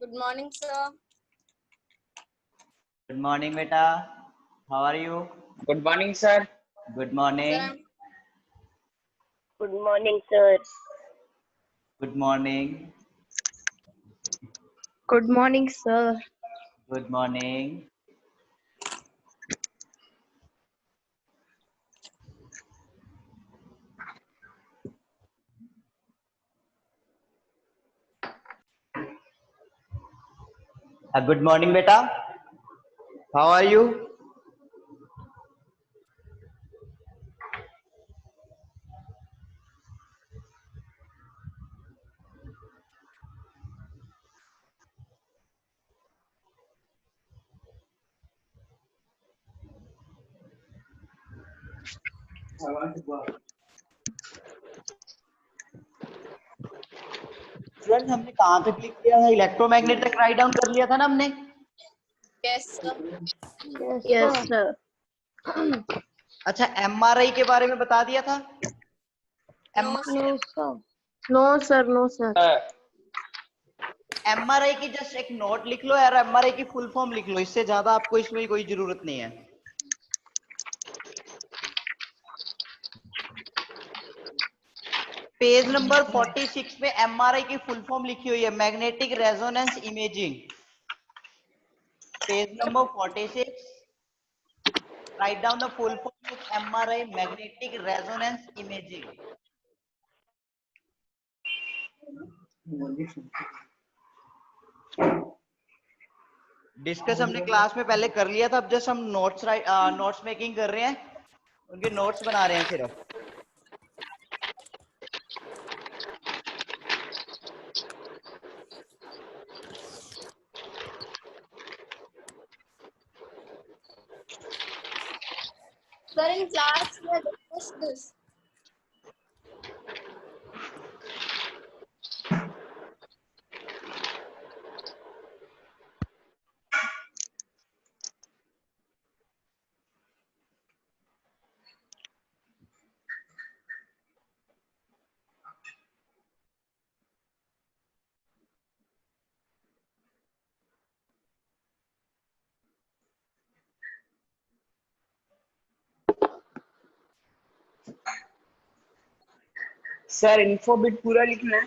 Good morning, sir. Good morning, beta. How are you? Good morning, sir. Good Sir, morning. Good morning, sir. Good morning. Good morning, sir. Good morning. Good morning, beta. How are you? Student हमने कहाँ पे click किया था? Electromagnetic write down कर लिया था ना हमने? yes, sir. Yes, sir. अच्छा, एमआरआई के बारे में बता दिया था? No, sir. No, sir. No, sir. No, sir. MRI की जस्ट एक नोट लिख लो यार, एमआरआई की फुल फॉर्म लिख लो, इससे ज्यादा आपको इसमें कोई जरूरत नहीं है। पेज नंबर 46 में एमआरआई की फुल फॉर्म लिखी हुई है, magnetic resonance imaging. Page number 46, write down the full form of MRI, magnetic resonance imaging. Discuss हमने क्लास में पहले कर लिया था, अब जस्ट हम नोट्स मेकिंग कर रहे हैं, उनके नोट्स बना रहे हैं सिर्फ। Sir, in class we have discussed this. Sir info bit पूरा लिखना है।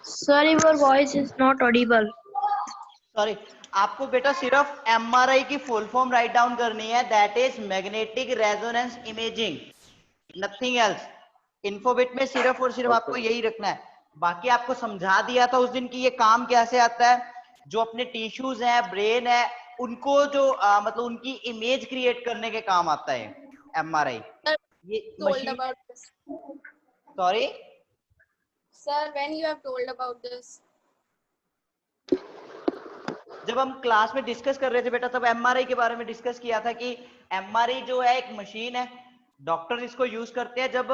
Sir, your voice is not audible. Sorry, आपको बेटा सिर्फ एमआरआई की फुल फॉर्म राइट डाउन करनी है, that is magnetic resonance imaging, nothing else. Infobit में सिर्फ और सिर्फ आपको यही रखना है। बाकी आपको समझा दिया था उस दिन की ये काम कैसे आता है। जो अपने टिश्यूज हैं, ब्रेन है, उनको जो मतलब उनकी इमेज क्रिएट करने के काम आता है एमआरआई। Sir, ये told machine, about this. Sorry Sir, when you have told about this? जब हम क्लास में डिस्कस कर रहे थे बेटा, तब एमआरआई के बारे में डिस्कस किया था कि एमआरआई जो है एक मशीन है, डॉक्टर इसको यूज करते हैं जब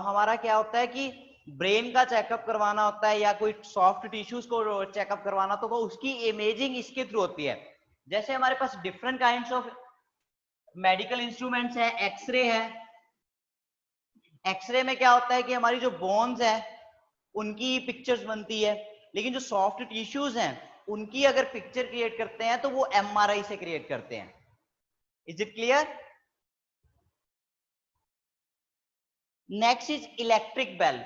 हमारा क्या होता है कि ब्रेन का चेकअप करवाना होता है या कोई सॉफ्ट टिश्यूज को चेकअप करवाना, तो वो उसकी इमेजिंग इसके थ्रू होती है। जैसे हमारे पास different kinds of medical instruments है, एक्सरे है। एक्सरे में क्या होता है कि हमारी जो बोन्स है उनकी पिक्चर्स बनती है, लेकिन जो सॉफ्ट टिश्यूज हैं उनकी अगर पिक्चर क्रिएट करते हैं तो वो एमआरआई से क्रिएट करते हैं। Is it clear? Next is electric bell.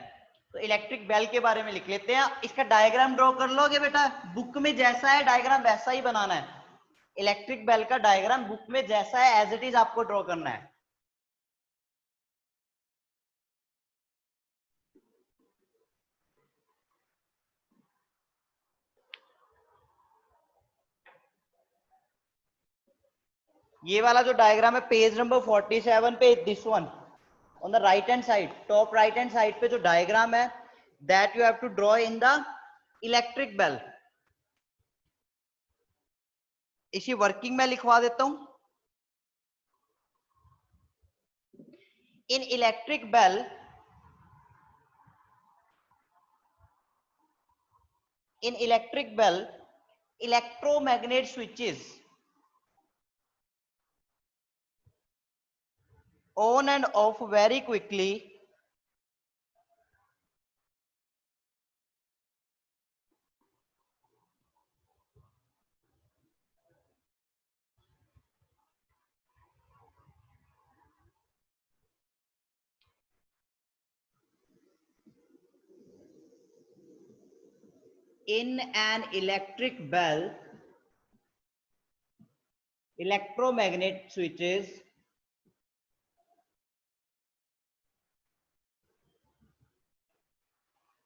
तो इलेक्ट्रिक बेल के बारे में लिख लेते हैं। इसका डायग्राम ड्रॉ कर लोगे बेटा, बुक में जैसा है डायग्राम वैसा ही बनाना है। इलेक्ट्रिक बेल का डायग्राम बुक में जैसा है एज इट इज आपको ड्रॉ करना है। ये वाला जो डायग्राम है पेज नंबर 47 पे, this one on the right hand side, top right hand side पे जो डायग्राम है, that you have to draw in the electric bell. इसी वर्किंग में लिखवा देता हूं। In electric bell, in electric bell, electromagnet switches on and off very quickly in an electric bell, electromagnet switches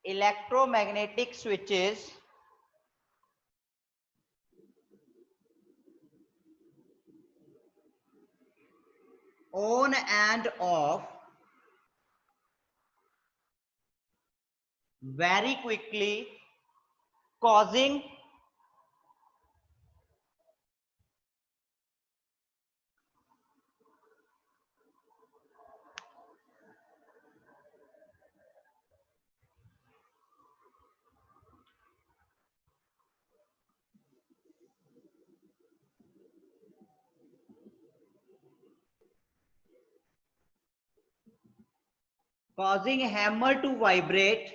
electromagnetic switches on and off very quickly, causing causing hammer to vibrate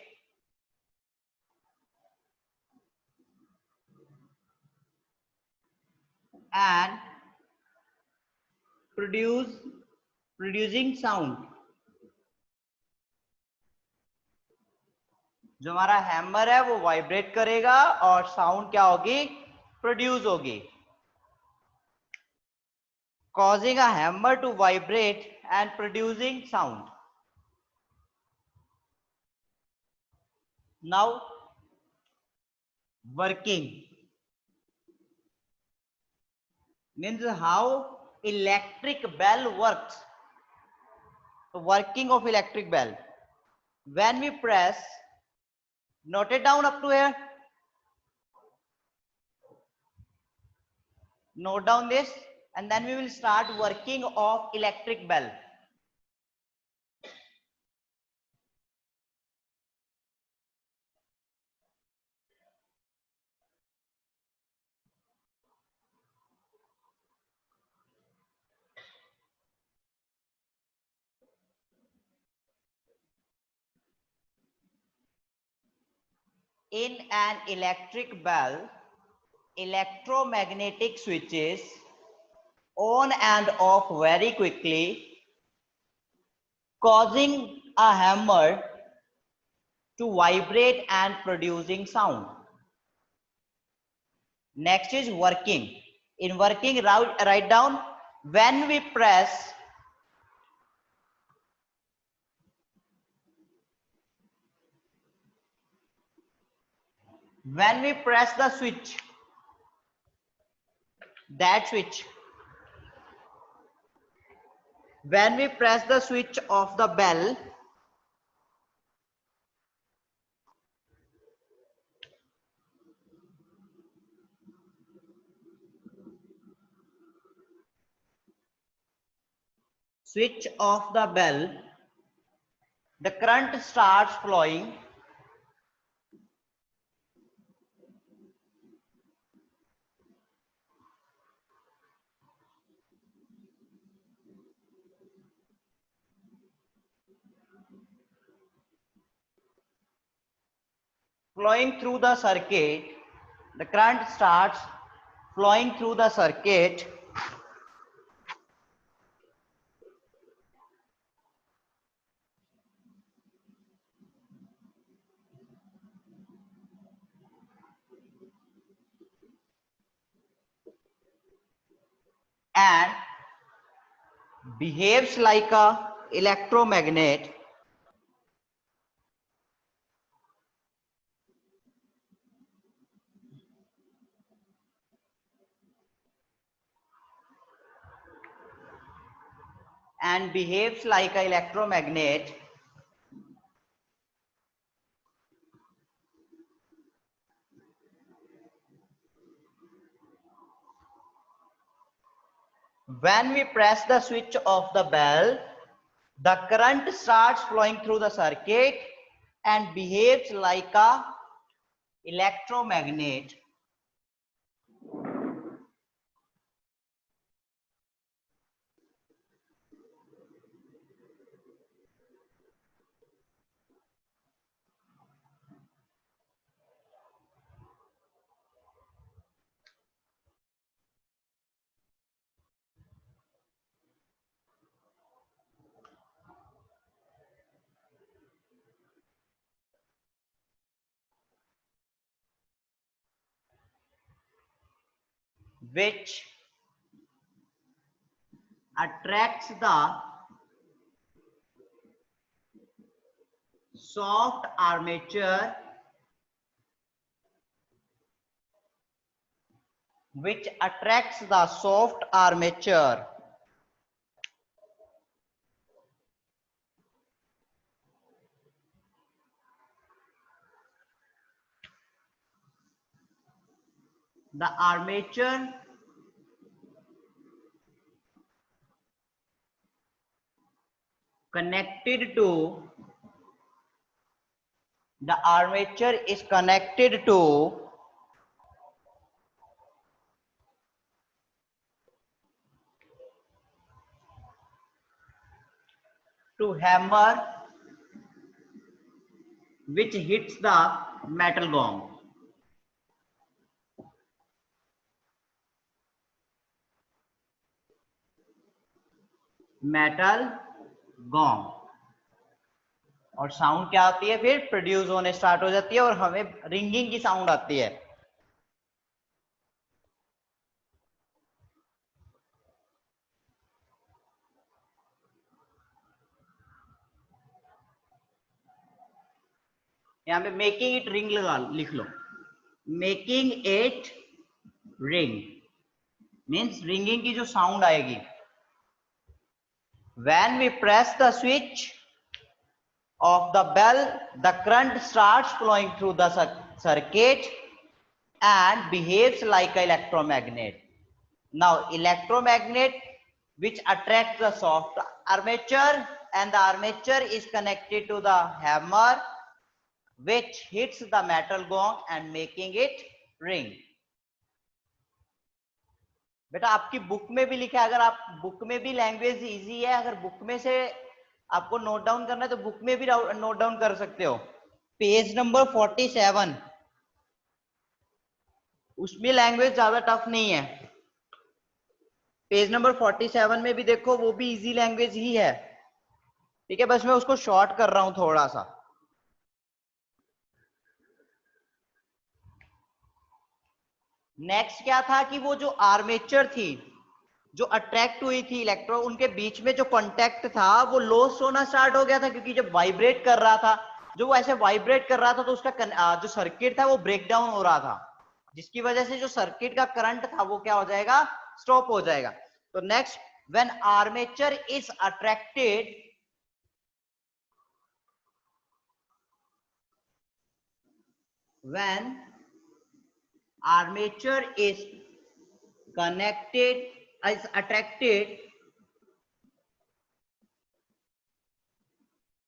and producing sound. जो हमारा hammer है वो vibrate करेगा और sound क्या होगी, produce होगी. Causing a hammer to vibrate and producing sound. Now working means how electric bell works. The working of electric bell. When we press, note it down up to here. Note down this and then we will start working of electric bell. In an electric bell, electromagnetic switches on and off very quickly, causing a hammer to vibrate and producing sound. Next is working. In working, write down when we press the switch, that switch, when we press the switch of the bell, the current starts flowing through the circuit. The current starts flowing through the circuit and behaves like a electromagnet when we press the switch of the bell. The current starts flowing through the circuit and behaves like a electromagnet which attracts the soft armature the armature connected to the armature is connected to hammer which hits the metal gong. Metal gong, और sound क्या आती है फिर produce होने start हो जाती है और हमें रिंगिंग की साउंड आती है. यहां पे मेकिंग इट रिंग लिख लो. Making it ring means ringing की जो साउंड आएगी. When we press the switch of the bell, the current starts flowing through the circuit and behaves like an electromagnet. Now, electromagnet which attracts the soft armature, and the armature is connected to the hammer which hits the metal gong and making it ring. बेटा आपकी book में भी लिखा है, अगर आप book में भी लैंग्वेज इजी है, अगर बुक में से आपको नोट डाउन करना है तो बुक में भी नोट डाउन कर सकते हो. पेज नंबर 47, उसमें लैंग्वेज ज्यादा टफ नहीं है. पेज नंबर 47 में भी देखो, वो भी इजी लैंग्वेज ही है. ठीक है, बस मैं उसको शॉर्ट कर रहा हूं थोड़ा सा. नेक्स्ट क्या था कि वो जो आर्मेचर थी जो अट्रैक्ट हुई थी इलेक्ट्रॉन, उनके बीच में जो कांटेक्ट था वो लॉस होना स्टार्ट हो गया था, क्योंकि जब वाइब्रेट कर रहा था, जो वो ऐसे वाइब्रेट कर रहा था तो उसका जो सर्किट था वो ब्रेक डाउन हो रहा था, जिसकी वजह से जो सर्किट का करंट था वो क्या हो जाएगा, स्टॉप हो जाएगा. तो next, when armature is attracted, when armature is attracted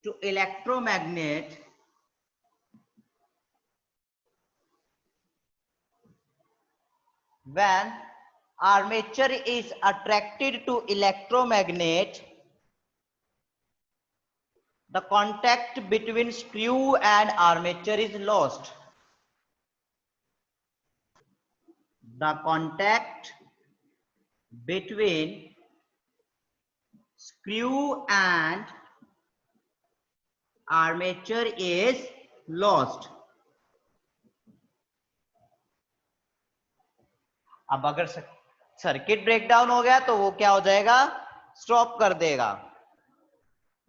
to electromagnet, when armature is attracted to electromagnet, the contact between screw and armature is lost. The contact between screw and armature is lost. अब अगर circuit breakdown हो गया तो वो क्या हो जाएगा, stop कर देगा.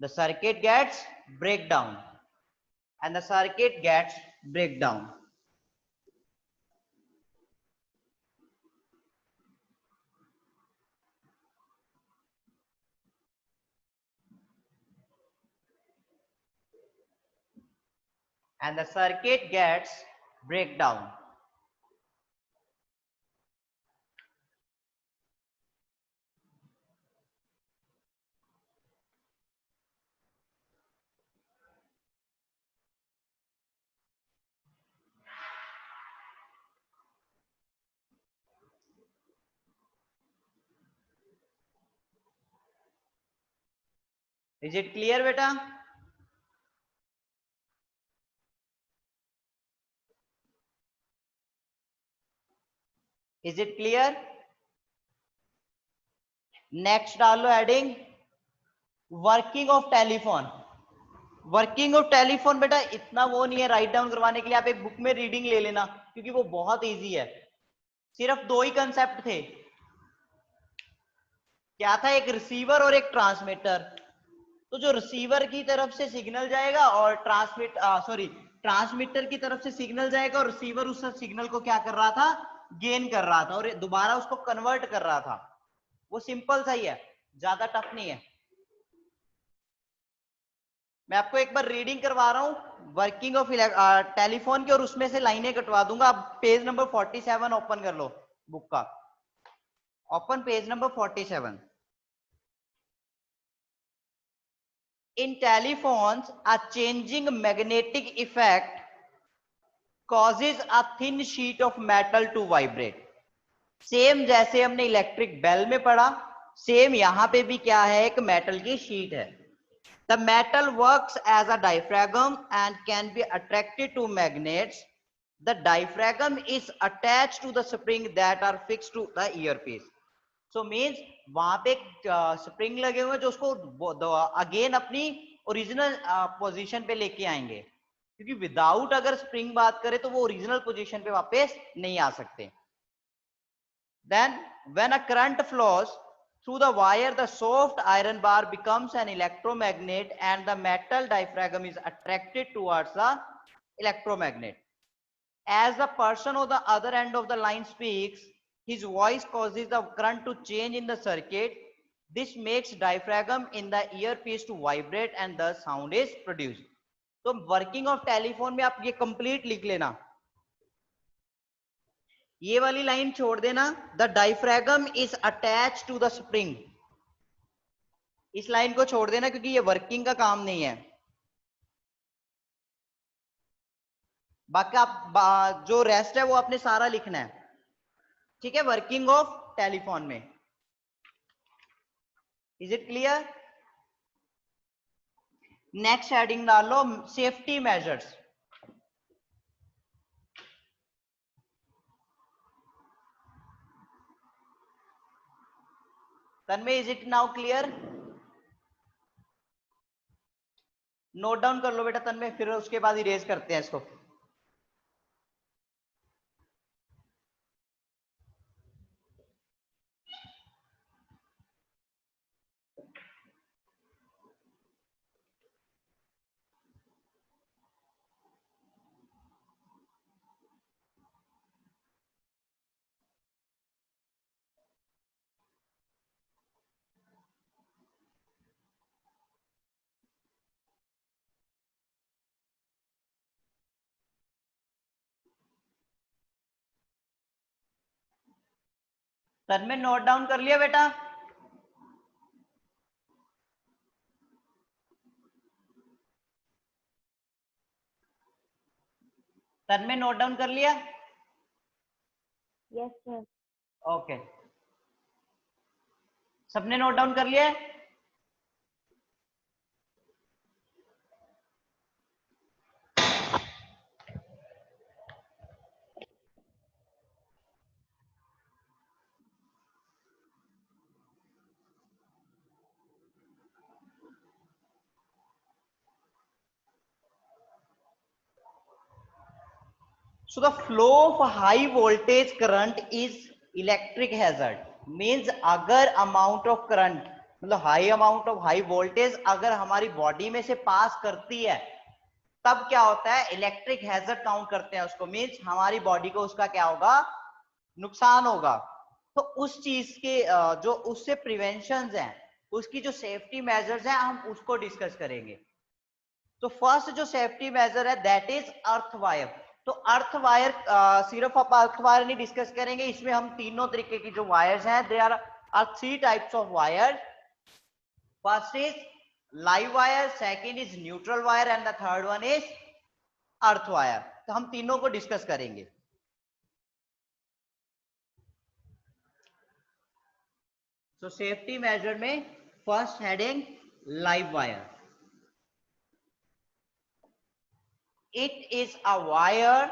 The circuit gets breakdown and the circuit gets breakdown. And the circuit gets breakdown. Is it clear, beta? Is it clear? Next डालो heading working of telephone. Working of telephone बेटा इतना वो नहीं है राइट डाउन करवाने के लिए, आप एक बुक में रीडिंग ले लेना क्योंकि वो बहुत इजी है. सिर्फ दो ही कंसेप्ट थे, क्या था, एक रिसीवर और एक ट्रांसमीटर। तो जो रिसीवर की तरफ से सिग्नल जाएगा और ट्रांसमीटर की तरफ से सिग्नल जाएगा, और रिसीवर उस सिग्नल को क्या कर रहा था, गेन कर रहा था और दोबारा उसको कन्वर्ट कर रहा था। वो सिंपल सा ही है, ज्यादा टफ नहीं है। मैं आपको एक बार रीडिंग करवा रहा हूं वर्किंग ऑफ टेलीफोन की, और उसमें से लाइनें कटवा दूंगा। आप पेज नंबर 47 ओपन कर लो बुक का, open page number 47। In telephones, a changing magnetic effect causes a thin sheet of metal to vibrate. Same जैसे हमने इलेक्ट्रिक बेल में पढ़ा, सेम यहां पे भी क्या है, एक मेटल की शीट है। The metal works as a diaphragm and can be attracted to magnets. The diaphragm is attached to the spring that are fixed to the earpiece. So means वहां पे स्प्रिंग लगे हुए जो उसको अगेन अपनी original position पे लेके आएंगे, क्योंकि विदाउट अगर स्प्रिंग बात करें तो वो ओरिजिनल पोजीशन पे वापस नहीं आ सकते। Then when a current flows through the wire, the soft iron bar becomes an electromagnet and the metal diaphragm is attracted towards the electromagnet. As the person on the other end of the line speaks, his voice causes the current to change in the circuit. This makes diaphragm in the earpiece to vibrate and the sound is produced. तो working of telephone में आप ये complete लिख लेना, ये वाली line छोड़ देना, the diaphragm is attach to the spring, इस लाइन को छोड़ देना क्योंकि ये वर्किंग का काम नहीं है। बाकी आप जो रेस्ट है वो आपने सारा लिखना है, ठीक है, वर्किंग ऑफ टेलीफोन में। Is it clear? Next heading डाल लो, safety measures. Tanmay, is it now clear? Note down कर लो बेटा तन्मय, फिर उसके बाद इरेज करते हैं इसको। तन्मय नोट डाउन कर लिया बेटा? तन्मय नोट डाउन कर लिया? Yes, sir. ओके, सबने नोट डाउन कर लिया? So the flow of high voltage current is electric hazard. Means अगर amount of current मतलब high amount of high voltage अगर हमारी बॉडी में से पास करती है तब क्या होता है, इलेक्ट्रिक हैजर्ड काउंट करते हैं उसको। मीन्स हमारी बॉडी को उसका क्या होगा, नुकसान होगा। तो उस चीज के जो उससे प्रिवेंशन हैं, उसकी जो सेफ्टी मेजर्स हैं, हम उसको डिस्कस करेंगे। तो फर्स्ट जो सेफ्टी मेजर है दैट इज अर्थ वायर। तो अर्थ वायर सिर्फ आप अर्थ वायर नहीं डिस्कस करेंगे, इसमें हम तीनों तरीके की जो वायर्स हैं, they are three types of wire. First is live wire, second is neutral wire and the third one is earth wire. तो हम तीनों को डिस्कस करेंगे। सो सेफ्टी मेजर में first heading live wire. It is a wire,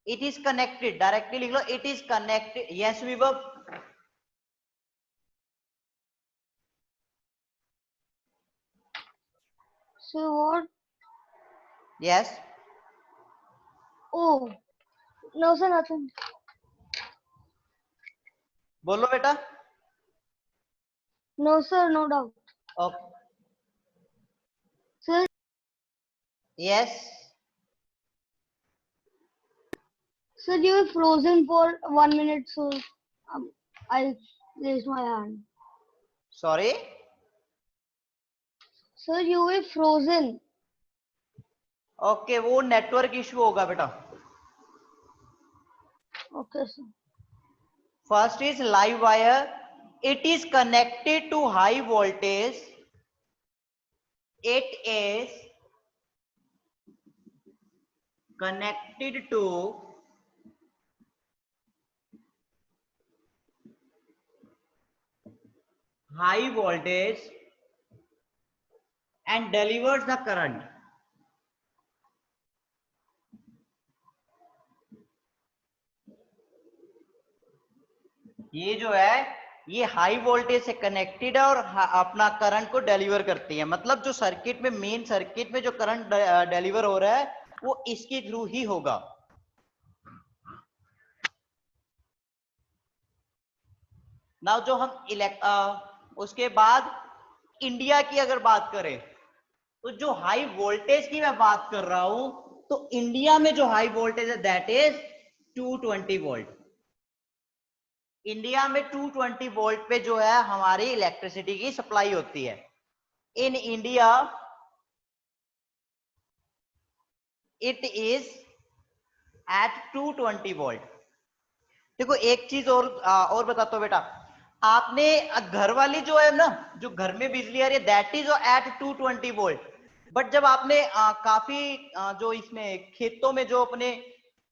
it is connected, directly लिख लो, it is connected, yes विभव? So what? Yes. Oh, No, sir, nothing. बोलो बेटा. No, sir, no doubt. Okay. Sir, Yes. sir, you were frozen for 1 minute, so I raised my hand. Sorry. Sir, you were frozen. Okay, वो network issue होगा बेटा. Okay, sir. First is live wire. It is connected to high voltage. It is connected to high voltage and delivers the current. ये जो है ये high voltage से connected है और अपना करंट को डिलीवर करती है. मतलब जो सर्किट में मेन सर्किट में जो करंट डिलीवर हो रहा है वो इसके थ्रू ही होगा. नाउ जो हम उसके बाद इंडिया की अगर बात करें तो जो हाई वोल्टेज की मैं बात कर रहा हूं तो इंडिया में जो हाई वोल्टेज है दैट इज 220 वोल्ट. इंडिया में 220 वोल्ट पे जो है हमारी इलेक्ट्रिसिटी की सप्लाई होती है. In India it is at 220 volt. देखो एक चीज और बताता हूं बेटा. आपने घर वाली जो है ना जो घर में बिजली आ रही है that is at 220 volt. But जब आपने काफी जो इसमें खेतों में जो अपने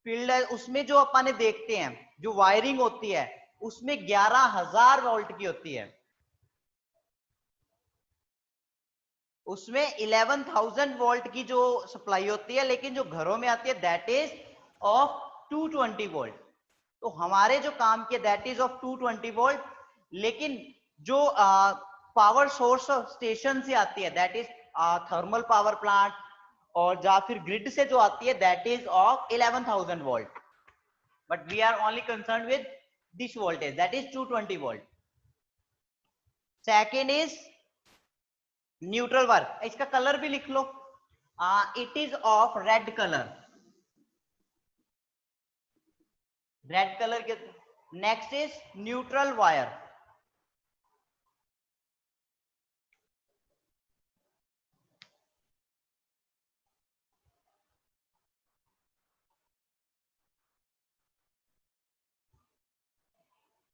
फील्ड है उसमें जो अपने देखते हैं जो वायरिंग होती है उसमें 11,000 वोल्ट की होती है. उसमें 11,000 वोल्ट की जो सप्लाई होती है लेकिन जो घरों में आती है दैट इज ऑफ 220 वोल्ट. तो हमारे जो काम किए दैट इज ऑफ 220 वोल्ट. लेकिन जो पावर सोर्स स्टेशन से आती है that is thermal power plant और या फिर ग्रिड से जो आती है that is of 11,000 volt. But we are only concern with this voltage that is 220 volt. Second is neutral wire. इसका कलर भी लिख लो. It is of red colour. Red colour के. Next is neutral wire.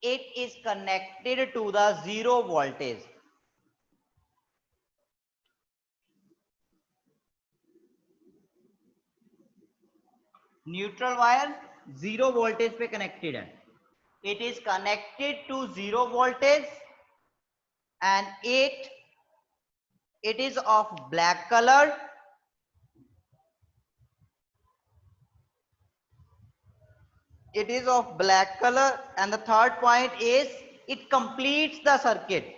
It is connected to the zero voltage. Neutral wire zero voltage पे connected है. It is connected to zero voltage and it is of black colour. It is of black color and the third point is it completes the circuit.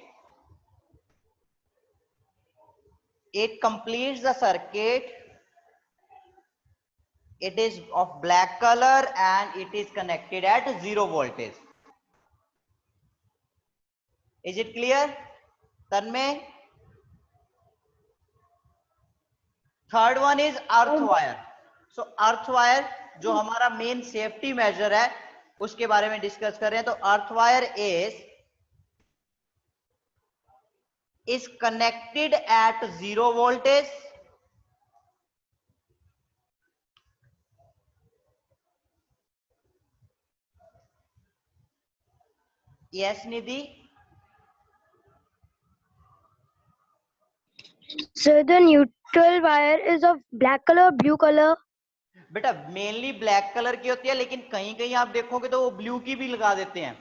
It completes the circuit. It is of black color and it is connected at zero voltage. Is it clear? Tanmay? Third one is earth wire. So earth wire जो हमारा main safety major है उसके बारे में discuss कर रहे हैं. तो earth wire is connected at zero voltage. Yes, Nidhi. So the neutral wire is of black color, blue color. बेटा मेनली ब्लैक कलर की होती है लेकिन कहीं कहीं आप देखोगे तो वो ब्लू की भी लगा देते हैं.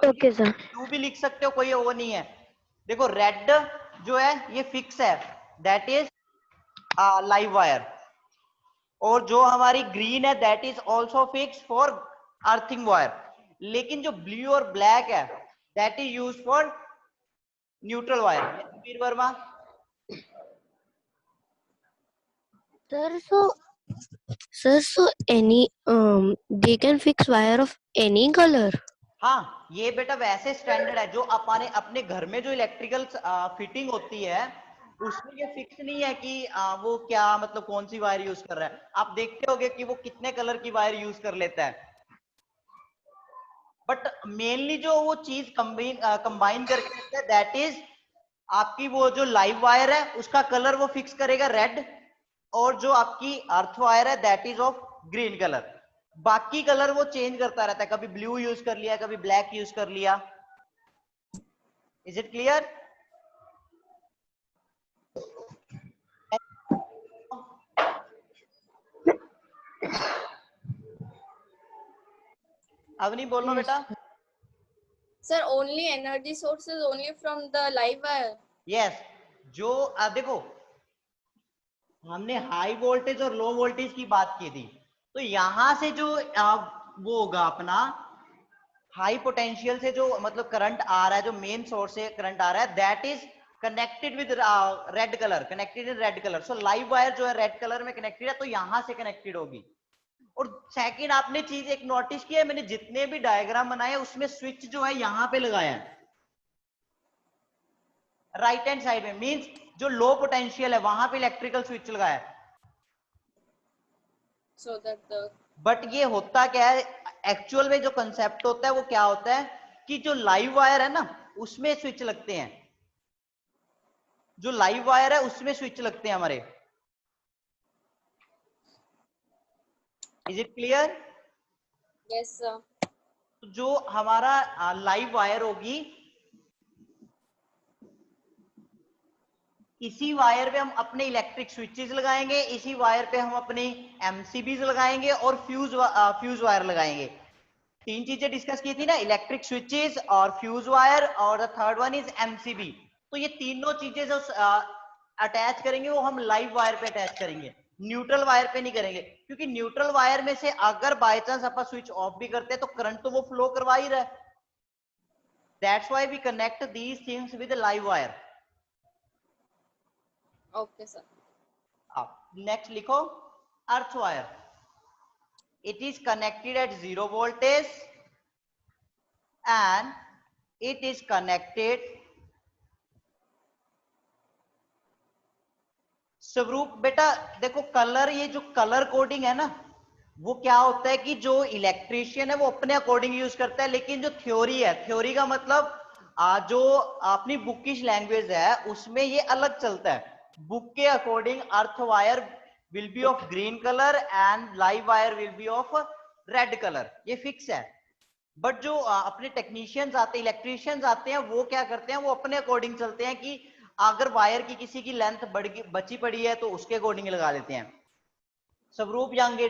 Okay, sir. ब्लू भी लिख सकते हो कोई वो नहीं है. देखो रेड जो है ये फिक्स है दैट इज लाइव वायर. और जो हमारी ग्रीन है that is also fix for earthing wire. लेकिन जो ब्लू और ब्लैक है that is use for neutral wire. Verma. Sir, so Sir, so they can fix wire of any color. हाँ, ये बेटा वैसे स्टैंडर्ड है जो अपने अपने घर में जो इलेक्ट्रिकल फिटिंग होती है उसमें ये फिक्स नहीं है कि वो क्या मतलब कौन सी वायर यूज कर रहा है। आप देखते होगे कि वो कितने कलर की वायर यूज कर लेता है, बट मेनली जो वो चीज कंबाइन करके रखता है दैट इज आपकी वो जो लाइव वायर है उसका कलर वो फिक्स करेगा रेड, और जो आपकी अर्थ वायर है that is of green colour. बाकी कलर वो चेंज करता रहता है, कभी ब्लू यूज कर लिया, कभी ब्लैक यूज कर लिया। Is it clear? अब नहीं बोलना बेटा। Sir, only energy sources only from the live wire. Yes, जो देखो हमने हाई वोल्टेज और लो वोल्टेज की बात की थी, तो यहां से जो वो होगा अपना हाई पोटेंशियल से जो मतलब करंट आ रहा है, जो मेन सोर्स से करंट आ रहा है that is connected with red colour, connected in red colour. So live wire जो है रेड कलर में कनेक्टेड है, तो यहां से कनेक्टेड होगी। और सेकंड आपने चीज एक नोटिस किया है, मैंने जितने भी डायग्राम बनाए उसमें स्विच जो है यहां पे लगाया है राइट हैंड साइड में, मींस जो लो पोटेंशियल है वहां पे इलेक्ट्रिकल स्विच लगाया है। So that the बट ये होता क्या है एक्चुअल में, जो कंसेप्ट होता है वो क्या होता है कि जो लाइव वायर है ना उसमें स्विच लगते हैं, जो लाइव वायर है उसमें स्विच लगते हैं हमारे। Is it clear? yes, sir. जो हमारा लाइव वायर होगी, इसी वायर पे हम अपने इलेक्ट्रिक स्विचेस लगाएंगे, इसी वायर पे हम अपनी एमसीबीज लगाएंगे और फ्यूज वायर लगाएंगे। तीन चीजें डिस्कस की थी ना, इलेक्ट्रिक स्विचेस और फ्यूज वायर, और the third one is MCB. तो ये तीनों चीजें जो अटैच करेंगे वो हम लाइव वायर पे अटैच करेंगे, न्यूट्रल वायर पे नहीं करेंगे, क्योंकि न्यूट्रल वायर में से अगर by chance upon switch off भी करते हैं तो करंट तो वो फ्लो करवा ही रहा है। That's why we connect these things with live wire. Okay, sir. Next लिखो earth wire. It is connected at 0 voltage and it is connected स्वरूप। बेटा देखो कलर, ये जो कलर कोडिंग है ना वो क्या होता है कि जो इलेक्ट्रिशियन है वो अपने अकॉर्डिंग यूज करता है, लेकिन जो थ्योरी है, थ्योरी का मतलब जो अपनी बुकिश लैंग्वेज है उसमें ये अलग चलता है। बुक के according earth wire will be of green colour and live wire will be of red colour, ये फिक्स है। बट जो अपने टेक्नीशियंस आते हैं, इलेक्ट्रिशियंस आते हैं, वो क्या करते हैं, वो अपने अकॉर्डिंग चलते हैं कि अगर वायर की किसी की लेंथ बची पड़ी है तो उसके अकॉर्डिंग लगा देते हैं। स्वरूप यांगे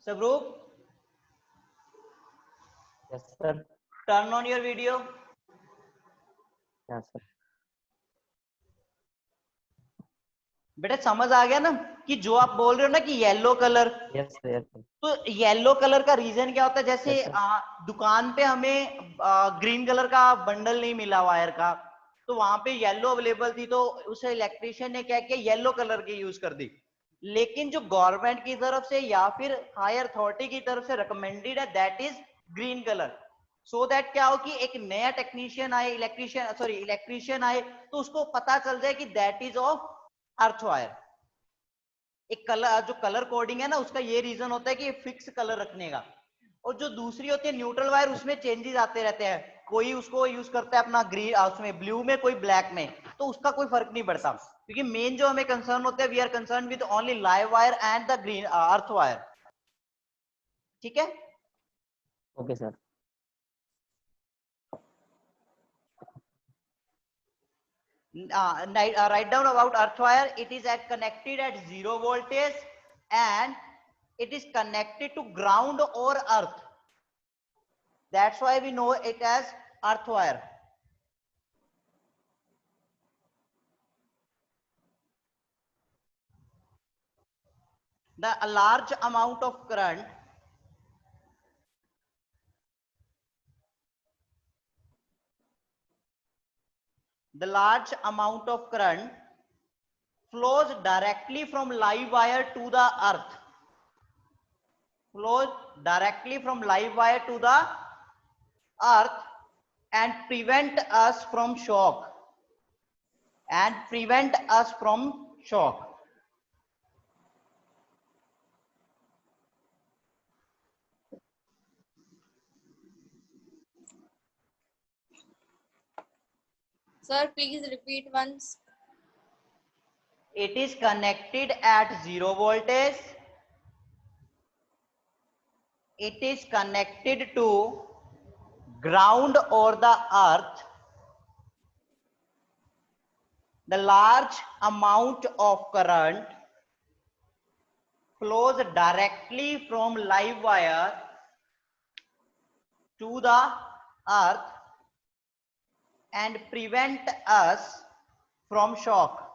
स्वरूप, Yes, sir. Turn on your video. Yes, sir. बेटा समझ आ गया ना कि जो आप बोल रहे हो ना कि yellow colour, Yes, sir. Yes, sir. तो येलो कलर का रीजन क्या होता है, जैसे Yes, sir. दुकान पे हमें ग्रीन कलर का बंडल नहीं मिला वायर का, तो वहां पे येलो अवेलेबल थी, तो उसे इलेक्ट्रिशियन ने क्या किया, येलो कलर की यूज कर दी। लेकिन जो गवर्नमेंट की तरफ से या फिर हायर अथॉरिटी की तरफ से रिकमेंडेड है that is green colour, so that क्या हो कि एक नया टेक्नीशियन आए, इलेक्ट्रिशियन आए तो उसको पता चल जाए कि that is of earth wire. एक कलर, जो कलर कोडिंग है ना उसका ये रीजन होता है कि फिक्स कलर रखने का। और जो दूसरी होती है न्यूट्रल वायर, उसमें चेंजेस आते रहते हैं, कोई उसको यूज करता है अपना ग्रीन उसमें ब्लू में, कोई ब्लैक में, तो उसका कोई फर्क नहीं पड़ता, क्योंकि मेन जो हमें कंसर्न होता है we are concern with only live wire and the green earth wire. ठीक है? Okay, sir. Write down about earth wire. It is connected at 0 voltage and it is connected to ground or earth. That's why we know it as earth wire. A large amount of current the large amount of current flows directly from live wire to the earth, flows directly from live wire to the earth and prevent us from shock, and prevent us from shock. Sir, please repeat once. It is connected at 0 voltage. It is connected to ground or the earth. The large amount of current flows directly from live wire to the earth and prevent us from shock,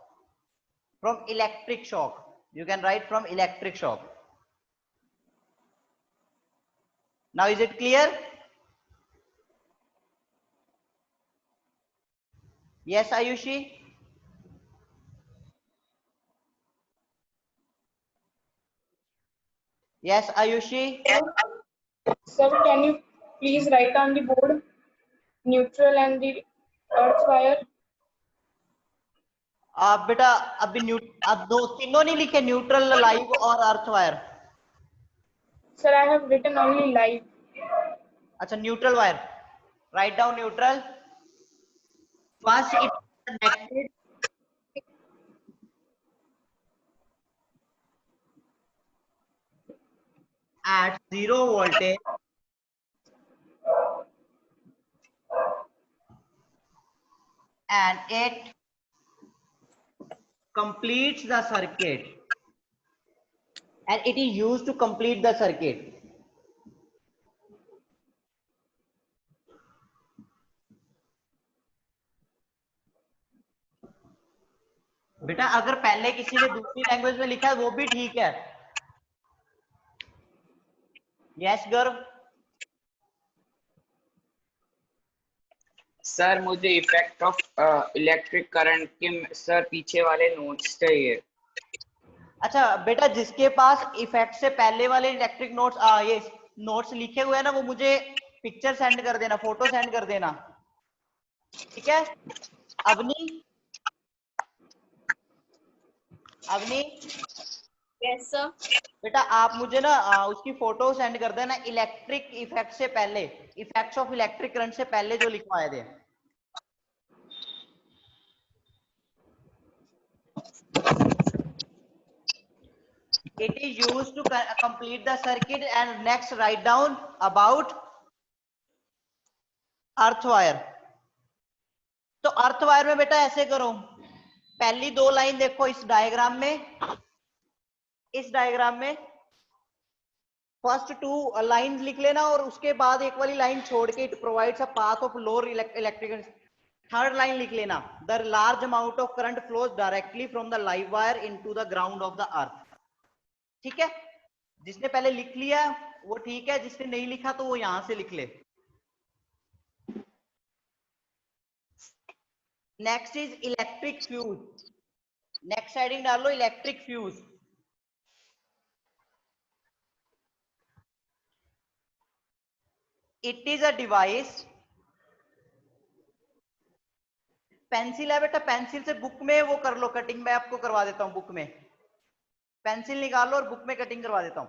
from electric shock. You can write from electric shock. Now is it clear? Yes, Ayushi? Yes, Ayushi? Sir, can you please write on the board neutral and the earth wire? बेटा अभी अब दो तीनों नहीं लिखे, neutral, live और earth wire. Sir, I have written only live. अच्छा, neutral wire. Write down neutral. First it is connected at 0 voltage and it completes the circuit, and it is used to complete the circuit. बेटा अगर पहले किसी ने दूसरी language में लिखा है वो भी ठीक है. यस गर्व. सर मुझे इफेक्ट ऑफ इलेक्ट्रिक करंट के सर पीछे वाले नोट्स चाहिए. अच्छा बेटा, जिसके पास इफेक्ट से पहले वाले इलेक्ट्रिक नोट्स ये नोट्स लिखे हुए हैं ना, वो मुझे पिक्चर सेंड कर देना, फोटो सेंड कर देना, ठीक है? अवनी, अवनी. Yes, sir. बेटा आप मुझे ना उसकी फोटो सेंड कर देना, इलेक्ट्रिक इफेक्ट से पहले, इफेक्ट्स ऑफ इलेक्ट्रिक करंट से पहले जो लिखवाए थे. It is used to complete the circuit, and next write down about earth wire. तो अर्थ वायर में बेटा ऐसे करो, पहली दो लाइन देखो इस डायग्राम में, इस डायग्राम में फर्स्ट टू लाइंस लिख लेना और उसके बाद एक वाली लाइन छोड़ के it provides a path of lower electrical. Third line लिख लेना, the large amount of current flows directly from the live wire into the ground of the earth. ठीक है? जिसने पहले लिख लिया वो ठीक है, जिसने नहीं लिखा तो वो यहां से लिख ले. Next is electric fuse. Next heading डालो electric fuse. It is a device. Pencil है बेटा, पेंसिल से बुक में वो कर लो कटिंग, मैं आपको करवा देता हूं. बुक में पेंसिल निकालो और बुक में कटिंग करवा देता हूं.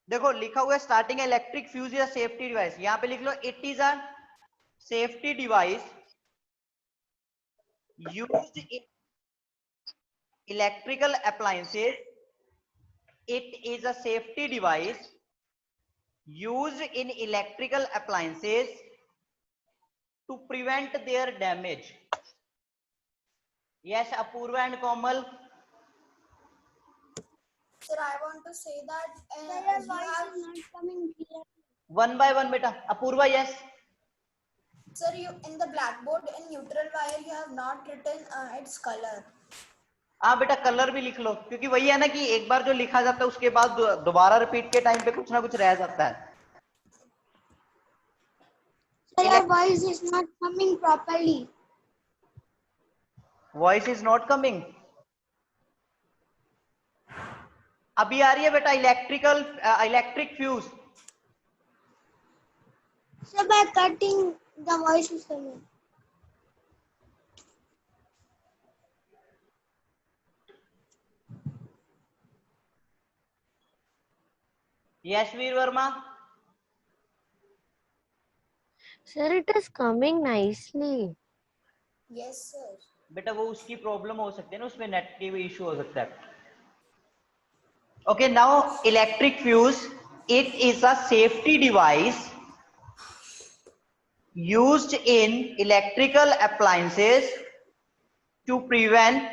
देखो लिखा हुआ है starting electric fuse is a safety device. यहां पे लिख लो it is a safety device used in electrical appliances. It is a safety device used in electrical appliances to prevent their damage. Yes, Apurva and Komal. Sir, I want to say that Sir, your voice is not coming clear. One by one beta. Apurva, yes. sir, you in the blackboard in neutral wire you have not written its color. हाँ बेटा colour भी लिख लो, क्योंकि वही है ना कि एक बार जो लिखा जाता है उसके बाद दोबारा रिपीट के टाइम पे कुछ ना कुछ रह जाता है. Sir, your voice is not coming properly. Voice is not coming. अभी आ रही है बेटा? Electric fuse. Sir, by cutting the voice is coming. Yes Veer Verma. Sir, it is coming nicely. Yes, sir. बेटा वो उसकी प्रॉब्लम हो सकती है ना, उसमें नेट की भी इशू हो सकता है। Okay, now electric fuse, it is a safety device used in electrical appliances to prevent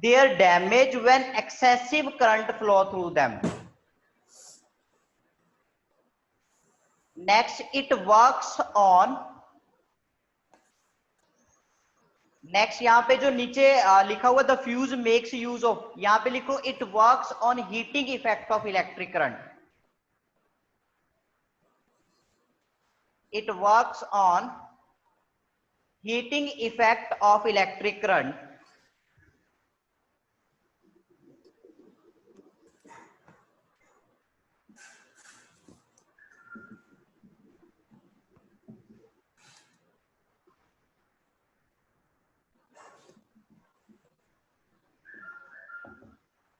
their damage when excessive current flow through them. Next, it works on, next यहाँ पे जो नीचे लिखा हुआ the fuse makes use of, यहाँ पे लिखो it works on heating effect of electric current. It works on heating effect of electric current.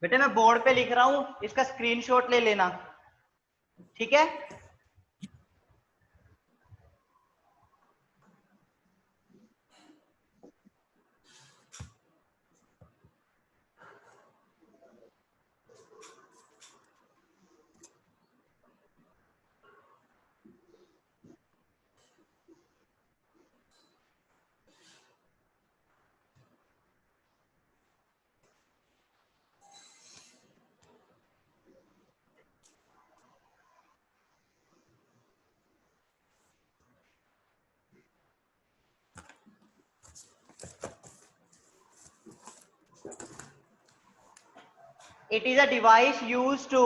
बेटे मैं बोर्ड पे लिख रहा हूं, इसका स्क्रीनशॉट ले लेना, ठीक है? It is a device used to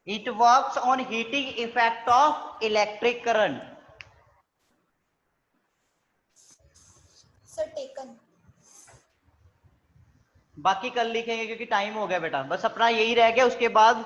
it works on heating effect of electric current. Sir, taken. बाकी कल लिखेंगे क्योंकि टाइम हो गया बेटा, बस अपना यही रह गया, उसके बाद